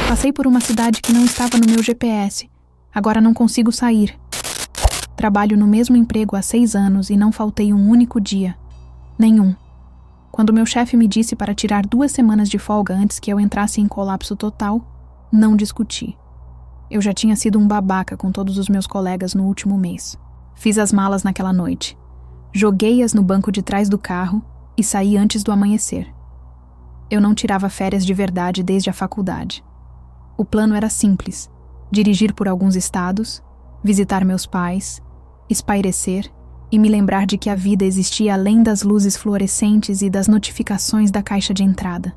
Passei por uma cidade que não estava no meu GPS. Agora não consigo sair. Trabalho no mesmo emprego há 6 anos e não faltei um único dia. Nenhum. Quando meu chefe me disse para tirar 2 semanas de folga antes que eu entrasse em colapso total, não discuti. Eu já tinha sido um babaca com todos os meus colegas no último mês. Fiz as malas naquela noite. Joguei-as no banco de trás do carro e saí antes do amanhecer. Eu não tirava férias de verdade desde a faculdade. O plano era simples: dirigir por alguns estados, visitar meus pais, espairecer e me lembrar de que a vida existia além das luzes fluorescentes e das notificações da caixa de entrada.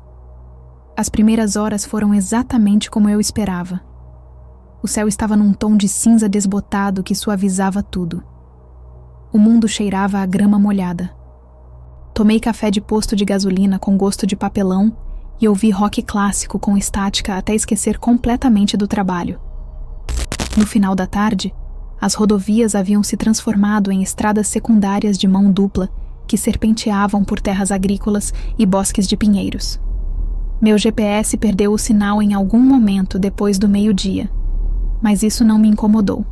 As primeiras horas foram exatamente como eu esperava. O céu estava num tom de cinza desbotado que suavizava tudo. O mundo cheirava a grama molhada. Tomei café de posto de gasolina com gosto de papelão e ouvi rock clássico com estática até esquecer completamente do trabalho. No final da tarde, as rodovias haviam se transformado em estradas secundárias de mão dupla que serpenteavam por terras agrícolas e bosques de pinheiros. Meu GPS perdeu o sinal em algum momento depois do meio-dia, mas isso não me incomodou.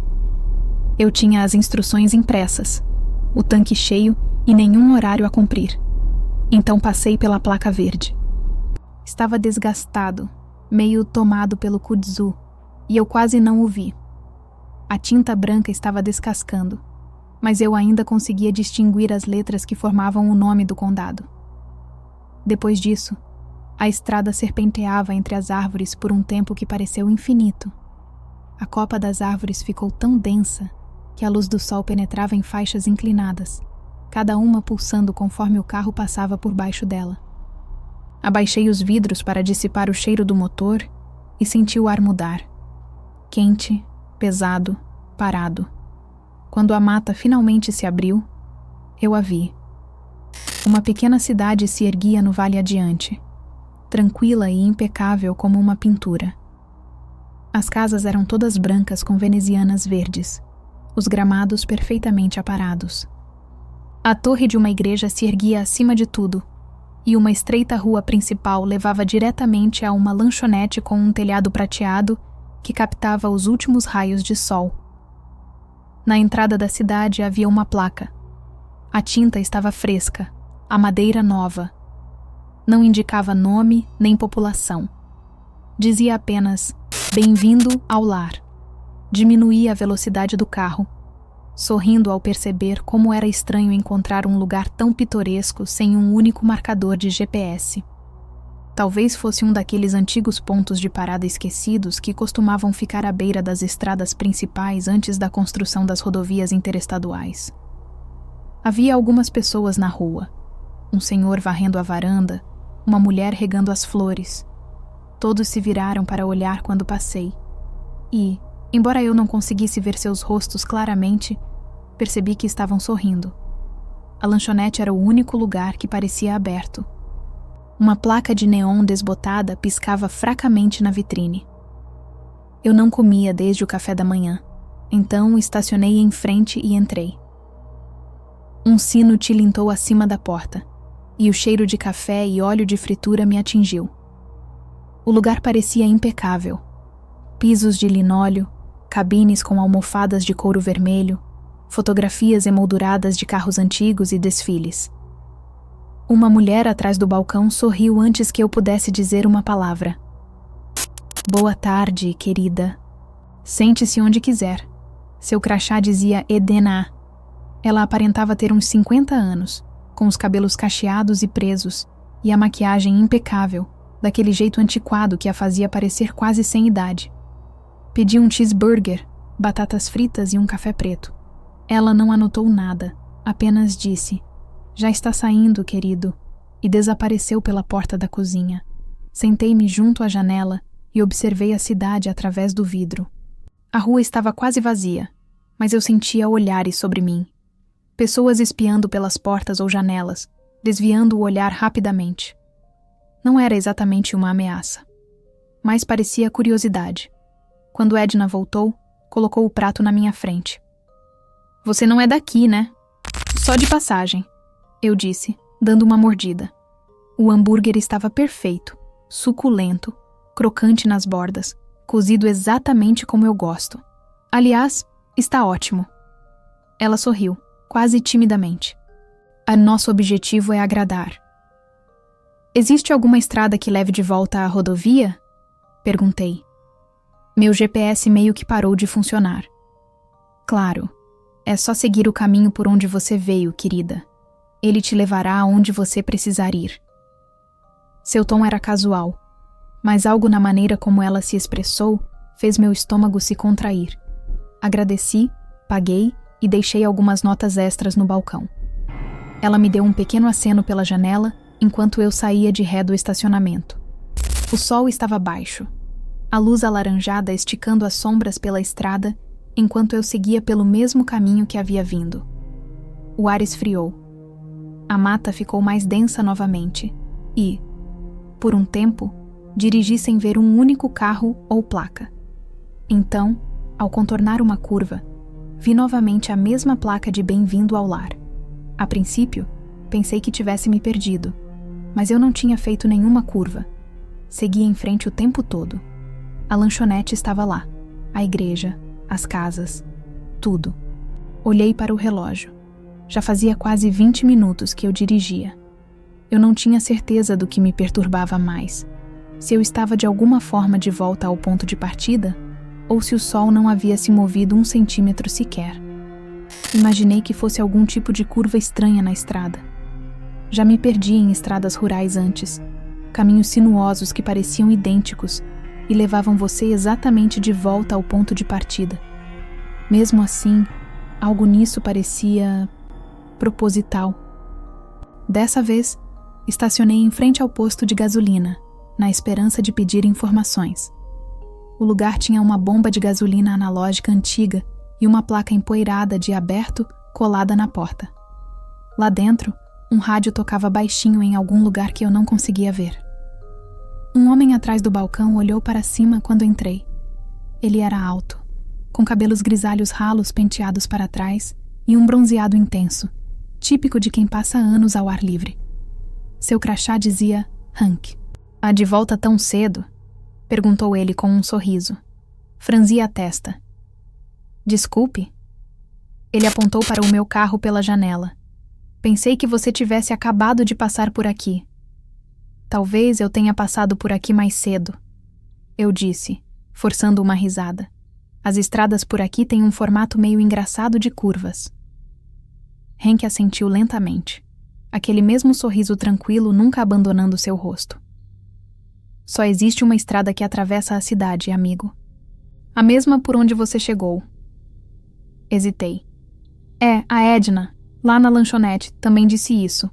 Eu tinha as instruções impressas, o tanque cheio e nenhum horário a cumprir. Então passei pela placa verde. Estava desgastado, meio tomado pelo kudzu, e eu quase não o vi. A tinta branca estava descascando, mas eu ainda conseguia distinguir as letras que formavam o nome do condado. Depois disso, a estrada serpenteava entre as árvores por um tempo que pareceu infinito. A copa das árvores ficou tão densa que a luz do sol penetrava em faixas inclinadas, cada uma pulsando conforme o carro passava por baixo dela. Abaixei os vidros para dissipar o cheiro do motor e senti o ar mudar. Quente, pesado, parado. Quando a mata finalmente se abriu, eu a vi. Uma pequena cidade se erguia no vale adiante, tranquila e impecável como uma pintura. As casas eram todas brancas com venezianas verdes, os gramados perfeitamente aparados. A torre de uma igreja se erguia acima de tudo, e uma estreita rua principal levava diretamente a uma lanchonete com um telhado prateado que captava os últimos raios de sol. Na entrada da cidade havia uma placa. A tinta estava fresca, a madeira nova. Não indicava nome nem população. Dizia apenas: "Bem-vindo ao lar". Diminuía a velocidade do carro, sorrindo ao perceber como era estranho encontrar um lugar tão pitoresco sem um único marcador de GPS. Talvez fosse um daqueles antigos pontos de parada esquecidos que costumavam ficar à beira das estradas principais antes da construção das rodovias interestaduais. Havia algumas pessoas na rua, um senhor varrendo a varanda, uma mulher regando as flores. Todos se viraram para olhar quando passei, e, embora eu não conseguisse ver seus rostos claramente, percebi que estavam sorrindo. A lanchonete era o único lugar que parecia aberto. Uma placa de neon desbotada piscava fracamente na vitrine. Eu não comia desde o café da manhã, então estacionei em frente e entrei. Um sino tilintou acima da porta, e o cheiro de café e óleo de fritura me atingiu. O lugar parecia impecável. Pisos de linóleo, cabines com almofadas de couro vermelho, fotografias emolduradas de carros antigos e desfiles. Uma mulher atrás do balcão sorriu antes que eu pudesse dizer uma palavra. "Boa tarde, querida. Sente-se onde quiser." Seu crachá dizia Edena. Ela aparentava ter uns 50 anos, com os cabelos cacheados e presos, e a maquiagem impecável, daquele jeito antiquado que a fazia parecer quase sem idade. Pedi um cheeseburger, batatas fritas e um café preto. Ela não anotou nada, apenas disse: "Já está saindo, querido", e desapareceu pela porta da cozinha. Sentei-me junto à janela e observei a cidade através do vidro. A rua estava quase vazia, mas eu sentia olhares sobre mim. Pessoas espiando pelas portas ou janelas, desviando o olhar rapidamente. Não era exatamente uma ameaça, mas parecia curiosidade. Quando Edna voltou, colocou o prato na minha frente. "Você não é daqui, né?" "Só de passagem", eu disse, dando uma mordida. O hambúrguer estava perfeito, suculento, crocante nas bordas, cozido exatamente como eu gosto. Aliás, está ótimo. Ela sorriu, quase timidamente. Nosso objetivo é agradar. Existe alguma estrada que leve de volta à rodovia? Perguntei. Meu GPS meio que parou de funcionar. Claro, é só seguir o caminho por onde você veio, querida. Ele te levará aonde você precisar ir. Seu tom era casual, mas algo na maneira como ela se expressou fez meu estômago se contrair. Agradeci, paguei e deixei algumas notas extras no balcão. Ela me deu um pequeno aceno pela janela enquanto eu saía de ré do estacionamento. O sol estava baixo, a luz alaranjada esticando as sombras pela estrada enquanto eu seguia pelo mesmo caminho que havia vindo. O ar esfriou. A mata ficou mais densa novamente e, por um tempo, dirigi sem ver um único carro ou placa. Então, ao contornar uma curva, vi novamente a mesma placa de bem-vindo ao lar. A princípio, pensei que tivesse me perdido, mas eu não tinha feito nenhuma curva. Segui em frente o tempo todo. A lanchonete estava lá, a igreja, as casas, tudo. Olhei para o relógio. Já fazia quase 20 minutos que eu dirigia. Eu não tinha certeza do que me perturbava mais. Se eu estava de alguma forma de volta ao ponto de partida, ou se o sol não havia se movido 1 centímetro sequer. Imaginei que fosse algum tipo de curva estranha na estrada. Já me perdi em estradas rurais antes, caminhos sinuosos que pareciam idênticos e levavam você exatamente de volta ao ponto de partida. Mesmo assim, algo nisso parecia proposital. Dessa vez, estacionei em frente ao posto de gasolina, na esperança de pedir informações. O lugar tinha uma bomba de gasolina analógica antiga e uma placa empoeirada de aberto colada na porta. Lá dentro, um rádio tocava baixinho em algum lugar que eu não conseguia ver. Um homem atrás do balcão olhou para cima quando entrei. Ele era alto, com cabelos grisalhos ralos penteados para trás e um bronzeado intenso, típico de quem passa anos ao ar livre. Seu crachá dizia Hank. "Há de volta tão cedo?" perguntou ele com um sorriso. Franzi a testa. "Desculpe." Ele apontou para o meu carro pela janela. "Pensei que você tivesse acabado de passar por aqui." "Talvez eu tenha passado por aqui mais cedo," eu disse, forçando uma risada. "As estradas por aqui têm um formato meio engraçado de curvas." Hank assentiu lentamente, aquele mesmo sorriso tranquilo nunca abandonando seu rosto. "Só existe uma estrada que atravessa a cidade, amigo. A mesma por onde você chegou." Hesitei. A Edna, lá na lanchonete, também disse isso."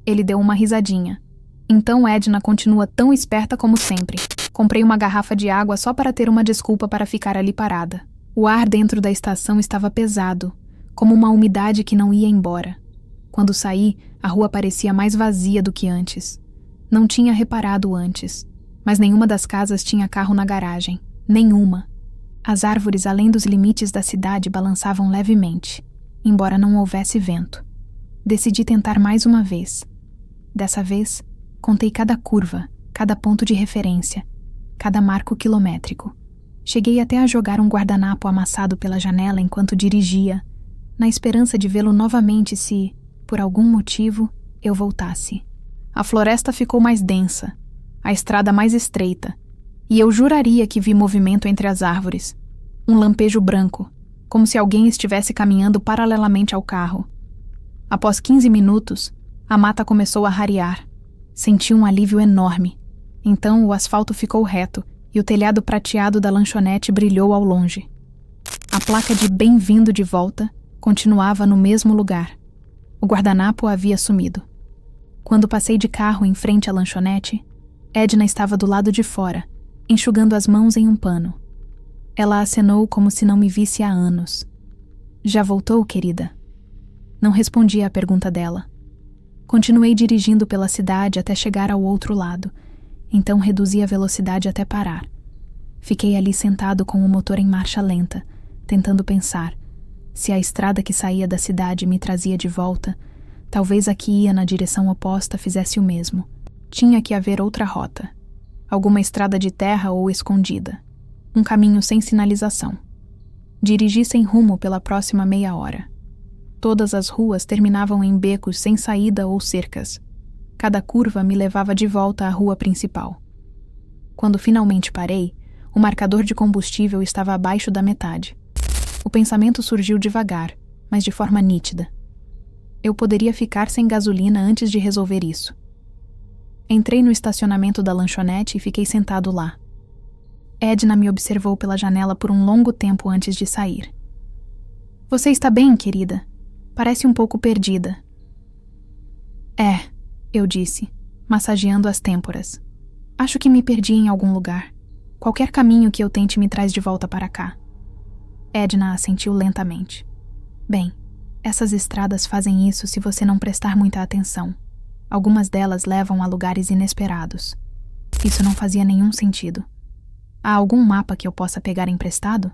Ele deu uma risadinha. "Então Edna continua tão esperta como sempre. Comprei uma garrafa de água só para ter uma desculpa para ficar ali parada." O ar dentro da estação estava pesado, como uma umidade que não ia embora. Quando saí, a rua parecia mais vazia do que antes. Não tinha reparado antes, mas nenhuma das casas tinha carro na garagem. Nenhuma. As árvores além dos limites da cidade balançavam levemente, embora não houvesse vento. Decidi tentar mais uma vez. Dessa vez, contei cada curva, cada ponto de referência, cada marco quilométrico. Cheguei até a jogar um guardanapo amassado pela janela enquanto dirigia, na esperança de vê-lo novamente se, por algum motivo, eu voltasse. A floresta ficou mais densa, a estrada mais estreita, e eu juraria que vi movimento entre as árvores. Um lampejo branco, como se alguém estivesse caminhando paralelamente ao carro. Após 15 minutos, a mata começou a rarear. Senti um alívio enorme. Então o asfalto ficou reto e o telhado prateado da lanchonete brilhou ao longe. A placa de "Bem-vindo de volta" continuava no mesmo lugar. O guardanapo havia sumido. Quando passei de carro em frente à lanchonete, Edna estava do lado de fora, enxugando as mãos em um pano. Ela acenou como se não me visse há anos. "Já voltou, querida?" Não respondi à pergunta dela. Continuei dirigindo pela cidade até chegar ao outro lado, então reduzi a velocidade até parar. Fiquei ali sentado com o motor em marcha lenta, tentando pensar. Se a estrada que saía da cidade me trazia de volta, talvez a que ia na direção oposta fizesse o mesmo. Tinha que haver outra rota. alguma estrada de terra ou escondida. Um caminho sem sinalização. Dirigi sem rumo pela próxima meia hora. Todas as ruas terminavam em becos sem saída ou cercas. Cada curva me levava de volta à rua principal. Quando finalmente parei, o marcador de combustível estava abaixo da metade. O pensamento surgiu devagar, mas de forma nítida. Eu poderia ficar sem gasolina antes de resolver isso. Entrei no estacionamento da lanchonete e fiquei sentado lá. Edna me observou pela janela por um longo tempo antes de sair. Você está bem, querida? Parece um pouco perdida. É, eu disse, massageando as têmporas. Acho que me perdi em algum lugar. Qualquer caminho que eu tente me traz de volta para cá. Edna assentiu lentamente. Bem, essas estradas fazem isso se você não prestar muita atenção. Algumas delas levam a lugares inesperados. Isso não fazia nenhum sentido. Há algum mapa que eu possa pegar emprestado?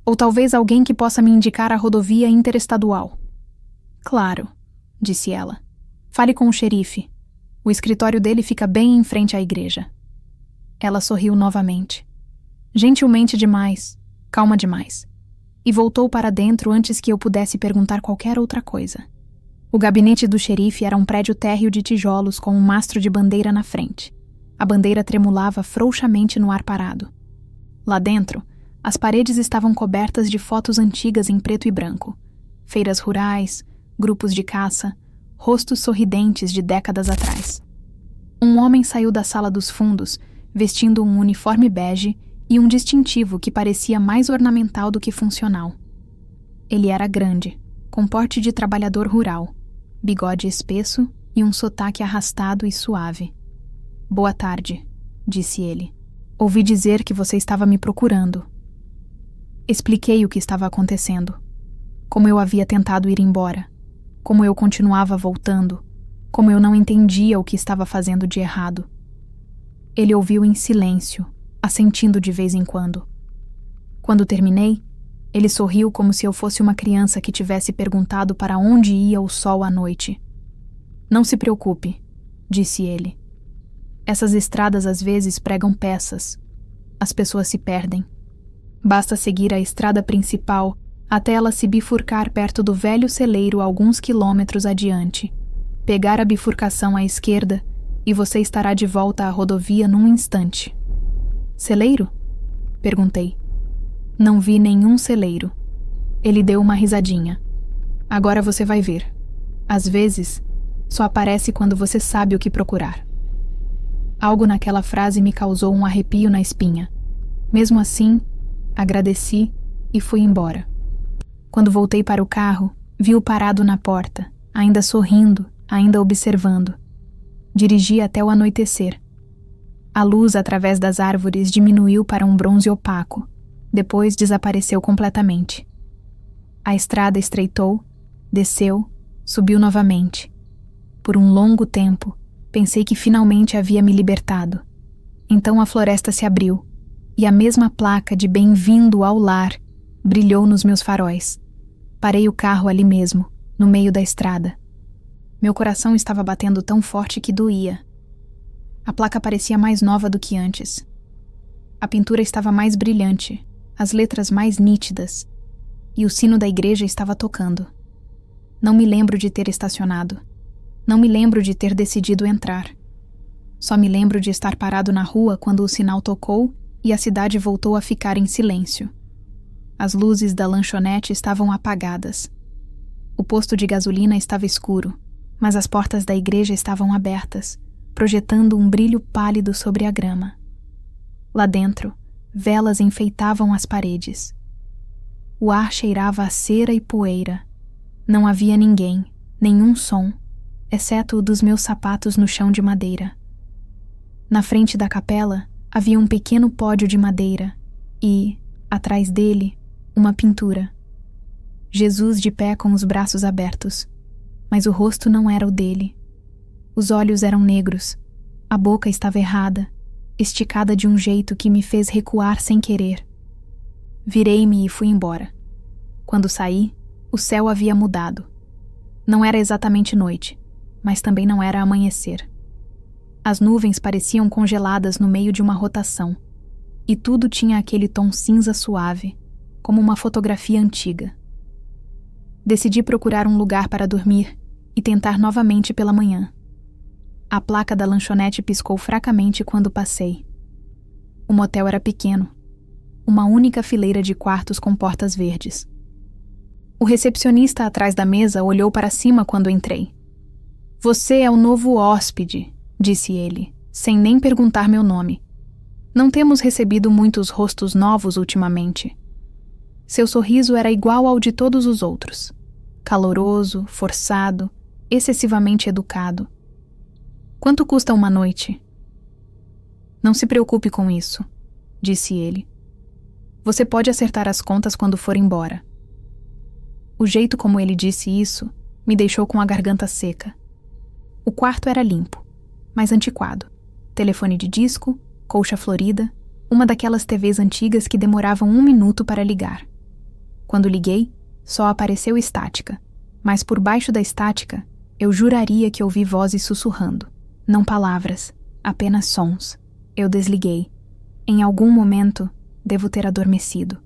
Ou talvez alguém que possa me indicar a rodovia interestadual? Claro, disse ela. Fale com o xerife. O escritório dele fica bem em frente à igreja. Ela sorriu novamente. Gentilmente demais, calma demais. E voltou para dentro antes que eu pudesse perguntar qualquer outra coisa. O gabinete do xerife era um prédio térreo de tijolos com um mastro de bandeira na frente. A bandeira tremulava frouxamente no ar parado. Lá dentro, as paredes estavam cobertas de fotos antigas em preto e branco. Feiras rurais, grupos de caça, rostos sorridentes de décadas atrás. Um homem saiu da sala dos fundos, vestindo um uniforme bege e um distintivo que parecia mais ornamental do que funcional. Ele era grande, com porte de trabalhador rural, bigode espesso e um sotaque arrastado e suave. Boa tarde, disse ele. Ouvi dizer que você estava me procurando. Expliquei o que estava acontecendo. Como eu havia tentado ir embora. Como eu continuava voltando. Como eu não entendia o que estava fazendo de errado. Ele ouviu em silêncio, assentindo de vez em quando. Quando terminei, ele sorriu como se eu fosse uma criança que tivesse perguntado para onde ia o sol à noite. Não se preocupe, disse ele. Essas estradas às vezes pregam peças. As pessoas se perdem. Basta seguir a estrada principal até ela se bifurcar perto do velho celeiro alguns quilômetros adiante. Pegar a bifurcação à esquerda e você estará de volta à rodovia num instante. Celeiro? Perguntei. Não vi nenhum celeiro. Ele deu uma risadinha. Agora você vai ver. Às vezes, só aparece quando você sabe o que procurar. Algo naquela frase me causou um arrepio na espinha. Mesmo assim, agradeci e fui embora. Quando voltei para o carro, vi-o parado na porta, ainda sorrindo, ainda observando. Dirigi até o anoitecer. A luz através das árvores diminuiu para um bronze opaco, depois desapareceu completamente. A estrada estreitou, desceu, subiu novamente. Por um longo tempo, pensei que finalmente havia me libertado. Então a floresta se abriu, e a mesma placa de bem-vindo ao lar brilhou nos meus faróis. Parei o carro ali mesmo, no meio da estrada. Meu coração estava batendo tão forte que doía. A placa parecia mais nova do que antes. A pintura estava mais brilhante, as letras mais nítidas, e o sino da igreja estava tocando. Não me lembro de ter estacionado. Não me lembro de ter decidido entrar. Só me lembro de estar parado na rua quando o sinal tocou e a cidade voltou a ficar em silêncio. As luzes da lanchonete estavam apagadas. O posto de gasolina estava escuro, mas as portas da igreja estavam abertas, projetando um brilho pálido sobre a grama. Lá dentro, velas enfeitavam as paredes. O ar cheirava a cera e poeira. Não havia ninguém, nenhum som, exceto o dos meus sapatos no chão de madeira. Na frente da capela havia um pequeno pódio de madeira e, atrás dele, uma pintura. Jesus de pé com os braços abertos, mas o rosto não era o dele. Os olhos eram negros, a boca estava errada, esticada de um jeito que me fez recuar sem querer. Virei-me e fui embora. Quando saí, o céu havia mudado. Não era exatamente noite, mas também não era amanhecer. As nuvens pareciam congeladas no meio de uma rotação, e tudo tinha aquele tom cinza suave, como uma fotografia antiga. Decidi procurar um lugar para dormir e tentar novamente pela manhã. A placa da lanchonete piscou fracamente quando passei. O motel era pequeno, uma única fileira de quartos com portas verdes. O recepcionista atrás da mesa olhou para cima quando entrei. "Você é o novo hóspede", disse ele, sem nem perguntar meu nome. "Não temos recebido muitos rostos novos ultimamente." Seu sorriso era igual ao de todos os outros. Caloroso, forçado, excessivamente educado. "Quanto custa uma noite?" "Não se preocupe com isso", disse ele. "Você pode acertar as contas quando for embora." O jeito como ele disse isso me deixou com a garganta seca. O quarto era limpo, mas antiquado. Telefone de disco, colcha florida, uma daquelas TVs antigas que demoravam 1 minuto para ligar. Quando liguei, só apareceu estática, mas por baixo da estática, eu juraria que ouvi vozes sussurrando. Não palavras, apenas sons. Eu desliguei. Em algum momento, devo ter adormecido.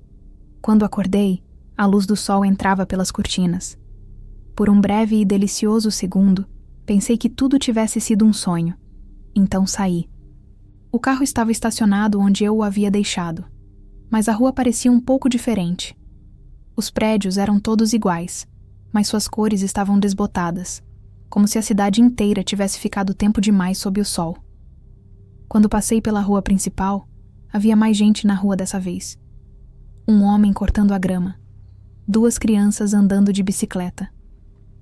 Quando acordei, a luz do sol entrava pelas cortinas. Por um breve e delicioso segundo, pensei que tudo tivesse sido um sonho. Então saí. O carro estava estacionado onde eu o havia deixado, mas a rua parecia um pouco diferente. Os prédios eram todos iguais, mas suas cores estavam desbotadas, como se a cidade inteira tivesse ficado tempo demais sob o sol. Quando passei pela rua principal, havia mais gente na rua dessa vez. Um homem cortando a grama. 2 crianças andando de bicicleta.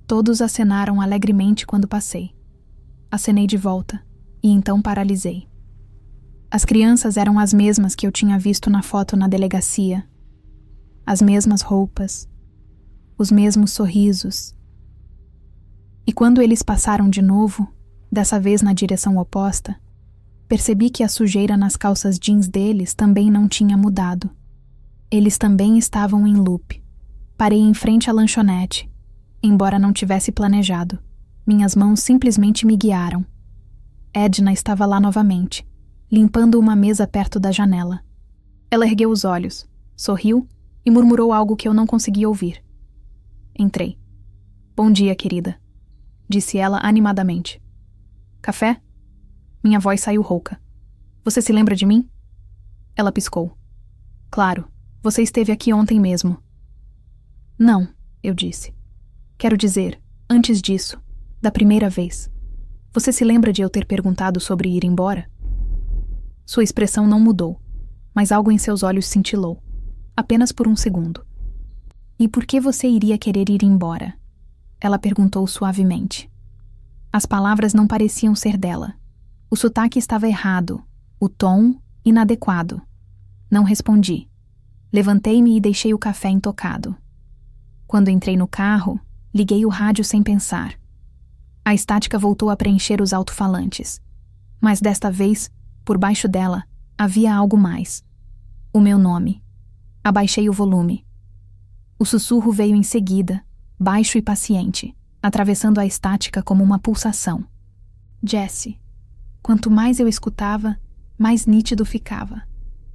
Todos acenaram alegremente quando passei. Acenei de volta, e então paralisei. As crianças eram as mesmas que eu tinha visto na foto na delegacia. As mesmas roupas, os mesmos sorrisos. E quando eles passaram de novo, dessa vez na direção oposta, percebi que a sujeira nas calças jeans deles também não tinha mudado. Eles também estavam em loop. Parei em frente à lanchonete. Embora não tivesse planejado, minhas mãos simplesmente me guiaram. Edna estava lá novamente, limpando uma mesa perto da janela. Ela ergueu os olhos, sorriu e murmurou algo que eu não conseguia ouvir. Entrei. "Bom dia, querida", disse ela animadamente. "Café?" Minha voz saiu rouca. "Você se lembra de mim?" Ela piscou. "Claro, você esteve aqui ontem mesmo." "Não", eu disse. "Quero dizer, antes disso, da primeira vez. Você se lembra de eu ter perguntado sobre ir embora?" Sua expressão não mudou, mas algo em seus olhos cintilou, apenas por um segundo. "E por que você iria querer ir embora?" Ela perguntou suavemente. As palavras não pareciam ser dela. O sotaque estava errado, o tom inadequado. Não respondi. Levantei-me e deixei o café intocado. Quando entrei no carro, liguei o rádio sem pensar. A estática voltou a preencher os alto-falantes. Mas desta vez, por baixo dela, havia algo mais. O meu nome. Abaixei o volume. O sussurro veio em seguida, baixo e paciente, atravessando a estática como uma pulsação. "Jessie." Quanto mais eu escutava, mais nítido ficava.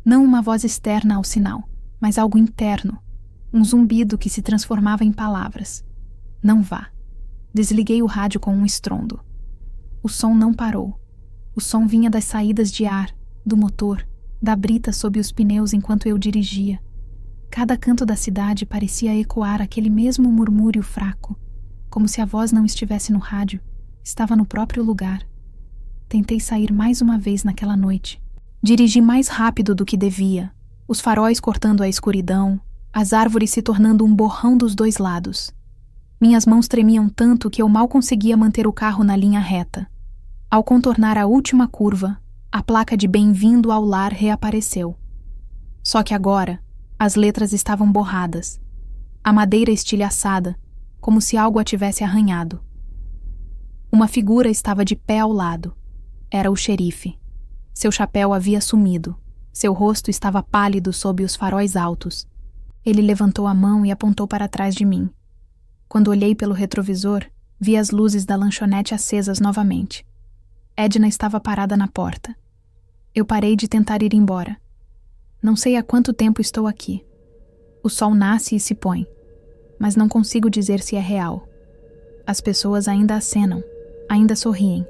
Não uma voz externa ao sinal, mas algo interno. Um zumbido que se transformava em palavras. "Não vá." Desliguei o rádio com um estrondo. O som não parou. O som vinha das saídas de ar, do motor, da brita sob os pneus enquanto eu dirigia. Cada canto da cidade parecia ecoar aquele mesmo murmúrio fraco, como se a voz não estivesse no rádio, estava no próprio lugar. Tentei sair mais uma vez naquela noite. Dirigi mais rápido do que devia, os faróis cortando a escuridão, as árvores se tornando um borrão dos 2 lados. Minhas mãos tremiam tanto que eu mal conseguia manter o carro na linha reta. Ao contornar a última curva, a placa de "Bem-vindo ao lar" reapareceu. Só que agora, as letras estavam borradas. A madeira estilhaçada, como se algo a tivesse arranhado. Uma figura estava de pé ao lado. Era o xerife. Seu chapéu havia sumido. Seu rosto estava pálido sob os faróis altos. Ele levantou a mão e apontou para trás de mim. Quando olhei pelo retrovisor, vi as luzes da lanchonete acesas novamente. Edna estava parada na porta. Eu parei de tentar ir embora. Não sei há quanto tempo estou aqui. O sol nasce e se põe, mas não consigo dizer se é real. As pessoas ainda acenam, ainda sorriem,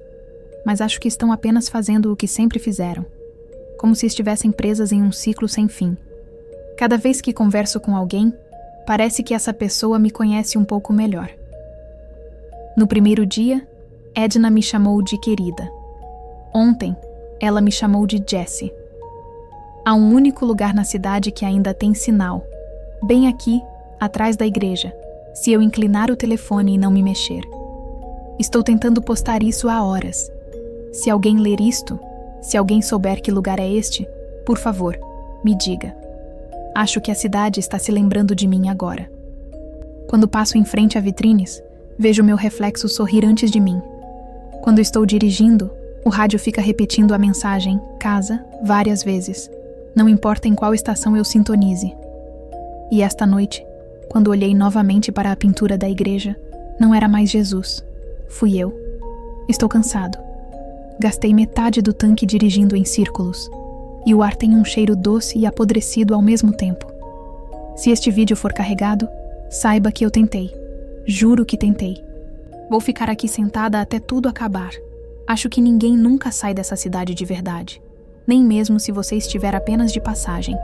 mas acho que estão apenas fazendo o que sempre fizeram, como se estivessem presas em um ciclo sem fim. Cada vez que converso com alguém, parece que essa pessoa me conhece um pouco melhor. No primeiro dia, Edna me chamou de querida. Ontem, ela me chamou de Jessie. Há um único lugar na cidade que ainda tem sinal, bem aqui, atrás da igreja, se eu inclinar o telefone e não me mexer. Estou tentando postar isso há horas. Se alguém ler isto, se alguém souber que lugar é este, por favor, me diga. Acho que a cidade está se lembrando de mim agora. Quando passo em frente a vitrines, vejo meu reflexo sorrir antes de mim. Quando estou dirigindo, o rádio fica repetindo a mensagem "casa" várias vezes, não importa em qual estação eu sintonize. E esta noite, quando olhei novamente para a pintura da igreja, não era mais Jesus. Fui eu. Estou cansado. Gastei metade do tanque dirigindo em círculos. E o ar tem um cheiro doce e apodrecido ao mesmo tempo. Se este vídeo for carregado, saiba que eu tentei. Juro que tentei. Vou ficar aqui sentada até tudo acabar. Acho que ninguém nunca sai dessa cidade de verdade. Nem mesmo se você estiver apenas de passagem.